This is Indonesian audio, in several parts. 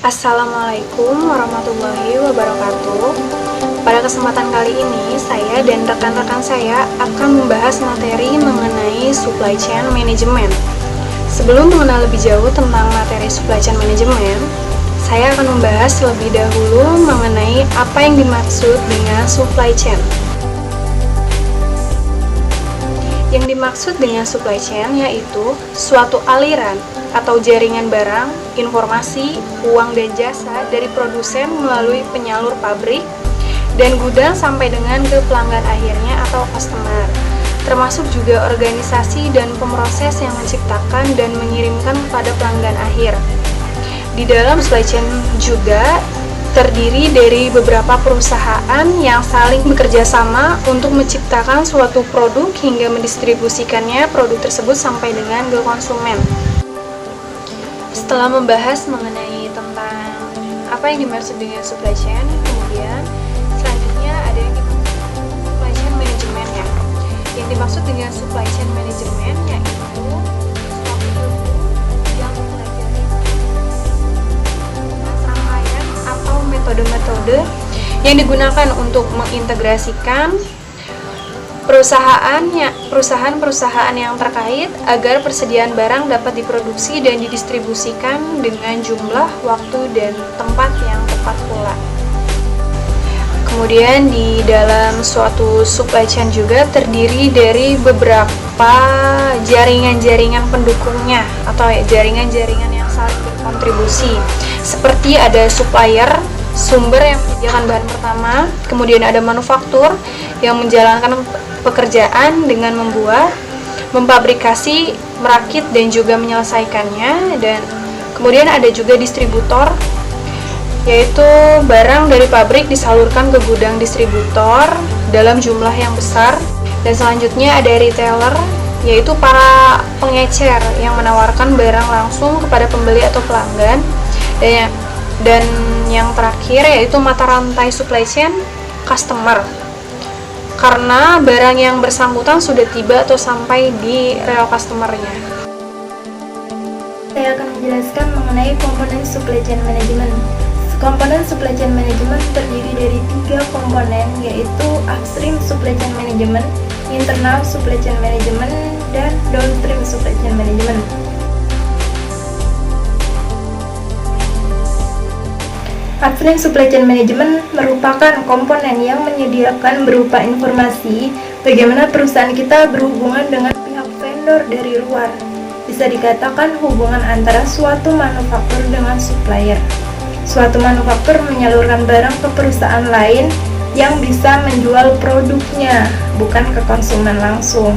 Assalamualaikum warahmatullahi wabarakatuh. Pada kesempatan kali ini, saya dan rekan-rekan saya akan membahas materi mengenai supply chain management. Sebelum mengenal lebih jauh tentang materi supply chain management, saya akan membahas terlebih dahulu mengenai apa yang dimaksud dengan supply chain. Yang dimaksud dengan supply chain yaitu suatu aliran atau jaringan barang, informasi, uang dan jasa dari produsen melalui penyalur pabrik dan gudang sampai dengan ke pelanggan akhirnya atau customer, termasuk juga organisasi dan pemroses yang menciptakan dan mengirimkan kepada pelanggan akhir. Di dalam supply chain juga terdiri dari beberapa perusahaan yang saling bekerja sama untuk menciptakan suatu produk hingga mendistribusikannya produk tersebut sampai dengan ke konsumen. Setelah membahas mengenai tentang apa yang dimaksud dengan supply chain, kemudian selanjutnya ada yang dimaksud supply chain manajemennya. Yang dimaksud dengan supply chain management yaitu suatu ilmu yang mempelajari rangkaian atau metode-metode yang digunakan untuk mengintegrasikan perusahaan-perusahaan yang terkait agar persediaan barang dapat diproduksi dan didistribusikan dengan jumlah, waktu, dan tempat yang tepat pula. Kemudian di dalam suatu supply chain juga terdiri dari beberapa jaringan-jaringan pendukungnya atau jaringan-jaringan yang saling berkontribusi. Seperti ada supplier, sumber yang menyediakan bahan pertama, kemudian ada manufaktur yang menjalankan pekerjaan dengan membuat, memfabrikasi, merakit dan juga menyelesaikannya, dan kemudian ada juga distributor, yaitu barang dari pabrik disalurkan ke gudang distributor dalam jumlah yang besar, dan selanjutnya ada retailer, yaitu para pengecer yang menawarkan barang langsung kepada pembeli atau pelanggan, dan yang terakhir yaitu mata rantai supply chain, customer, karena barang yang bersangkutan sudah tiba atau sampai di rel customernya. Saya akan menjelaskan mengenai komponen supply chain management. Komponen supply chain management terdiri dari 3 komponen, yaitu upstream supply chain management, internal supply chain management, dan downstream supply chain management. Upstream supply chain management merupakan komponen yang menyediakan berupa informasi bagaimana perusahaan kita berhubungan dengan pihak vendor dari luar. Bisa dikatakan hubungan antara suatu manufaktur dengan supplier. Suatu manufaktur menyalurkan barang ke perusahaan lain yang bisa menjual produknya, bukan ke konsumen langsung.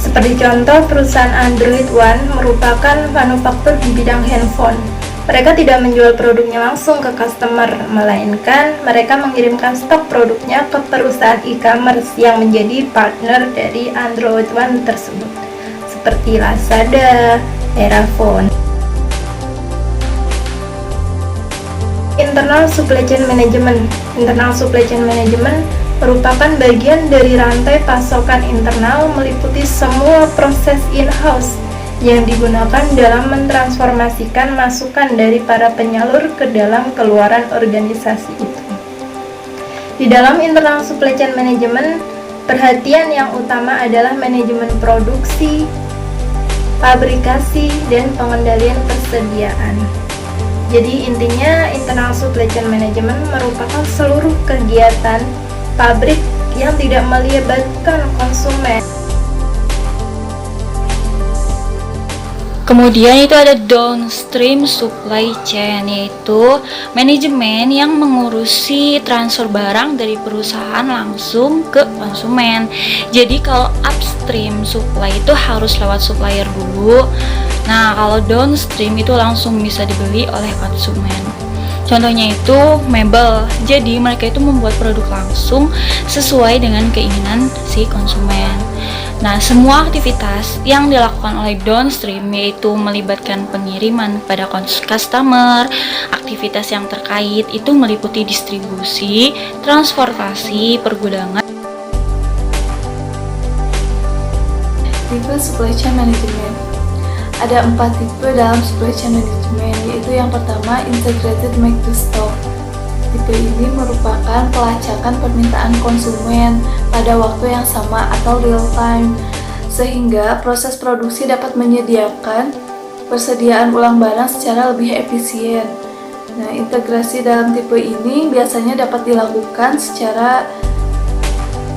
Seperti contoh, perusahaan Android One merupakan manufaktur di bidang handphone. Mereka tidak menjual produknya langsung ke customer, melainkan mereka mengirimkan stok produknya ke perusahaan e-commerce yang menjadi partner dari Android One tersebut, seperti Lazada, Erafone. Internal supply chain management. Internal supply chain management merupakan bagian dari rantai pasokan internal meliputi semua proses in-house yang digunakan dalam mentransformasikan masukan dari para penyalur ke dalam keluaran organisasi itu. Di dalam internal supply chain management, perhatian yang utama adalah manajemen produksi, fabrikasi, dan pengendalian persediaan. Jadi intinya internal supply chain management merupakan seluruh kegiatan pabrik yang tidak melibatkan konsumen. Kemudian itu ada downstream supply chain, yaitu manajemen yang mengurusi transfer barang dari perusahaan langsung ke konsumen. Jadi kalau upstream supply itu harus lewat supplier dulu. Nah, kalau downstream itu langsung bisa dibeli oleh konsumen. Contohnya itu mebel. Jadi mereka itu membuat produk langsung sesuai dengan keinginan si konsumen. Nah, semua aktivitas yang dilakukan oleh downstream yaitu melibatkan pengiriman pada customer, aktivitas yang terkait itu meliputi distribusi, transportasi, pergudangan. Tipe supply chain management. Ada 4 tipe dalam supply chain management, yaitu yang pertama integrated make to stock. Tipe ini merupakan pelacakan permintaan konsumen pada waktu yang sama atau real time, sehingga proses produksi dapat menyediakan persediaan ulang barang secara lebih efisien. Nah, integrasi dalam tipe ini biasanya dapat dilakukan secara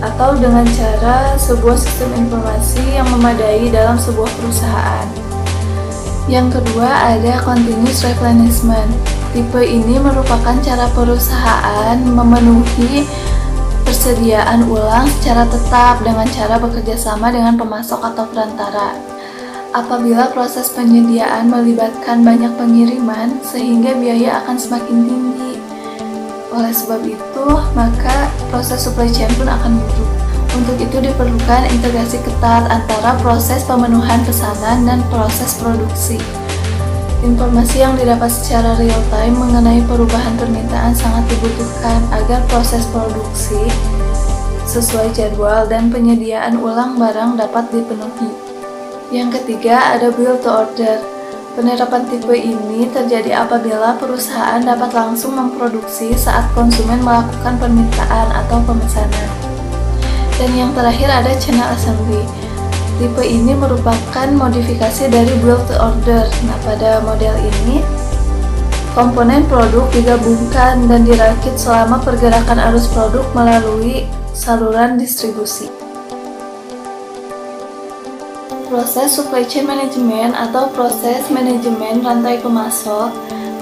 atau dengan cara sebuah sistem informasi yang memadai dalam sebuah perusahaan. Yang kedua ada continuous replenishment. Tipe ini merupakan cara perusahaan memenuhi persediaan ulang secara tetap dengan cara bekerja sama dengan pemasok atau perantara. Apabila proses penyediaan melibatkan banyak pengiriman, sehingga biaya akan semakin tinggi. Oleh sebab itu, maka proses supply chain pun akan buruk. Untuk itu diperlukan integrasi ketat antara proses pemenuhan pesanan dan proses produksi. Informasi yang didapat secara real time mengenai perubahan permintaan sangat dibutuhkan agar proses produksi sesuai jadwal dan penyediaan ulang barang dapat dipenuhi. Yang ketiga ada build to order. Penerapan tipe ini terjadi apabila perusahaan dapat langsung memproduksi saat konsumen melakukan permintaan atau pemesanan. Dan yang terakhir ada channel assembly. Tipe ini merupakan modifikasi dari build to order. Nah, pada model ini komponen produk digabungkan dan dirakit selama pergerakan arus produk melalui saluran distribusi. Proses supply chain management atau proses manajemen rantai pemasok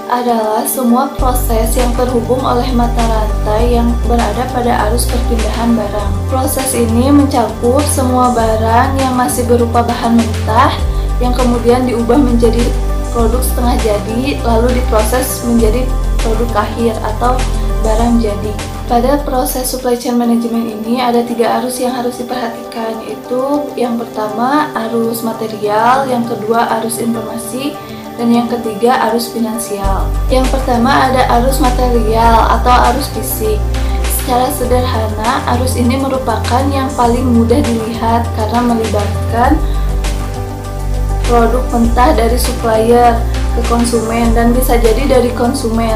adalah semua proses yang terhubung oleh mata rantai yang berada pada arus perpindahan barang. Proses ini mencakup semua barang yang masih berupa bahan mentah yang kemudian diubah menjadi produk setengah jadi lalu diproses menjadi produk akhir atau barang jadi. Pada proses supply chain management ini ada 3 arus yang harus diperhatikan, yaitu yang pertama arus material, yang kedua arus informasi, dan yang ketiga arus finansial. Yang pertama ada arus material atau arus fisik. Secara sederhana, arus ini merupakan yang paling mudah dilihat karena melibatkan produk mentah dari supplier ke konsumen dan bisa jadi dari konsumen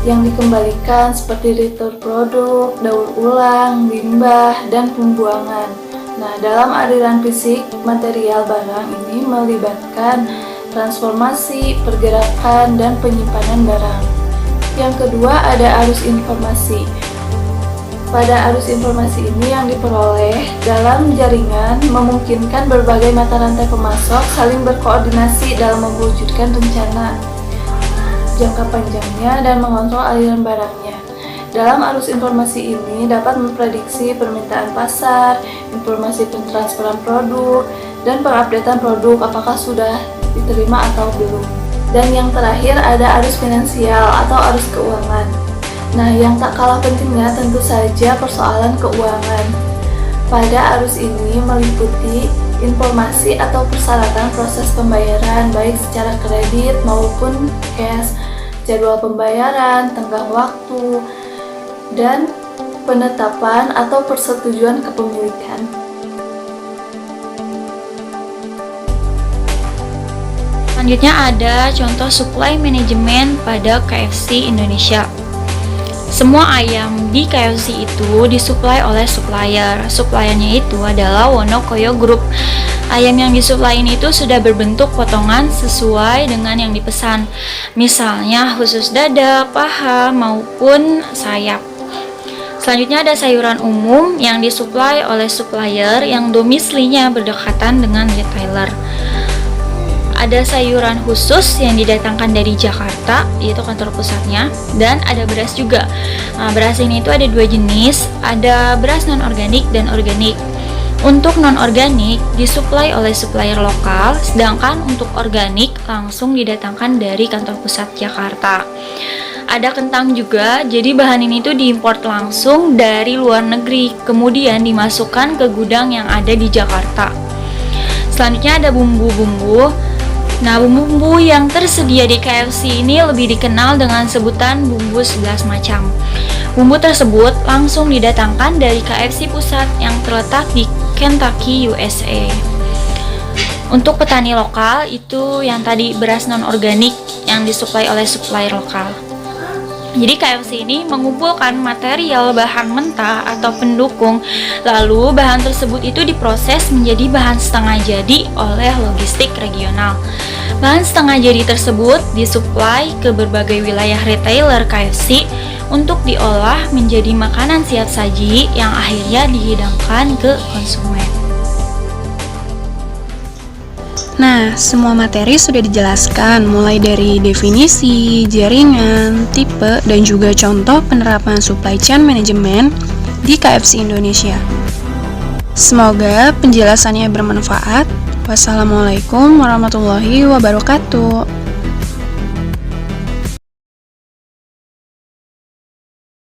yang dikembalikan seperti return produk, daur ulang, limbah, dan pembuangan. Nah, dalam aliran fisik, material barang ini melibatkan transformasi, pergerakan, dan penyimpanan barang. Yang kedua ada arus informasi. Pada arus informasi ini yang diperoleh dalam jaringan memungkinkan berbagai mata rantai pemasok saling berkoordinasi dalam mewujudkan rencana jangka panjangnya dan mengontrol aliran barangnya. Dalam arus informasi ini dapat memprediksi permintaan pasar, informasi pentransferan produk, dan pengupdatean produk apakah sudah diterima atau belum. Dan yang terakhir ada arus finansial atau arus keuangan. Nah, yang tak kalah pentingnya tentu saja persoalan keuangan. Pada arus ini meliputi informasi atau persyaratan proses pembayaran baik secara kredit maupun cash, jadwal pembayaran, tenggang waktu, dan penetapan atau persetujuan kepemilikan. Selanjutnya ada contoh supply management pada KFC Indonesia. Semua ayam di KFC itu disuplai oleh supplier. Suppliernya itu adalah Wonokoyo Group. Ayam yang disuplain itu sudah berbentuk potongan sesuai dengan yang dipesan. Misalnya khusus dada, paha, maupun sayap. Selanjutnya ada sayuran umum yang disuplai oleh supplier yang domisilinya berdekatan dengan retailer. Ada sayuran khusus yang didatangkan dari Jakarta, yaitu kantor pusatnya, dan ada beras juga. Nah, beras ini itu ada 2 jenis, ada beras non-organik dan organik. Untuk non-organik disuplai oleh supplier lokal, sedangkan untuk organik langsung didatangkan dari kantor pusat Jakarta. Ada kentang juga, jadi bahan ini tuh diimpor langsung dari luar negeri, kemudian dimasukkan ke gudang yang ada di Jakarta. Selanjutnya ada bumbu-bumbu. Nah, bumbu-bumbu yang tersedia di KFC ini lebih dikenal dengan sebutan bumbu 11 macam. Bumbu tersebut langsung didatangkan dari KFC pusat yang terletak di Kentucky, USA. Untuk petani lokal itu yang tadi beras non-organik yang disuplai oleh supplier lokal. Jadi KFC ini mengumpulkan material bahan mentah atau pendukung, lalu bahan tersebut itu diproses menjadi bahan setengah jadi oleh logistik regional. Bahan setengah jadi tersebut disuplai ke berbagai wilayah retailer KFC untuk diolah menjadi makanan siap saji yang akhirnya dihidangkan ke konsumen. Nah, semua materi sudah dijelaskan mulai dari definisi, jaringan, tipe, dan juga contoh penerapan supply chain management di KFC Indonesia. Semoga penjelasannya bermanfaat. Wassalamualaikum warahmatullahi wabarakatuh.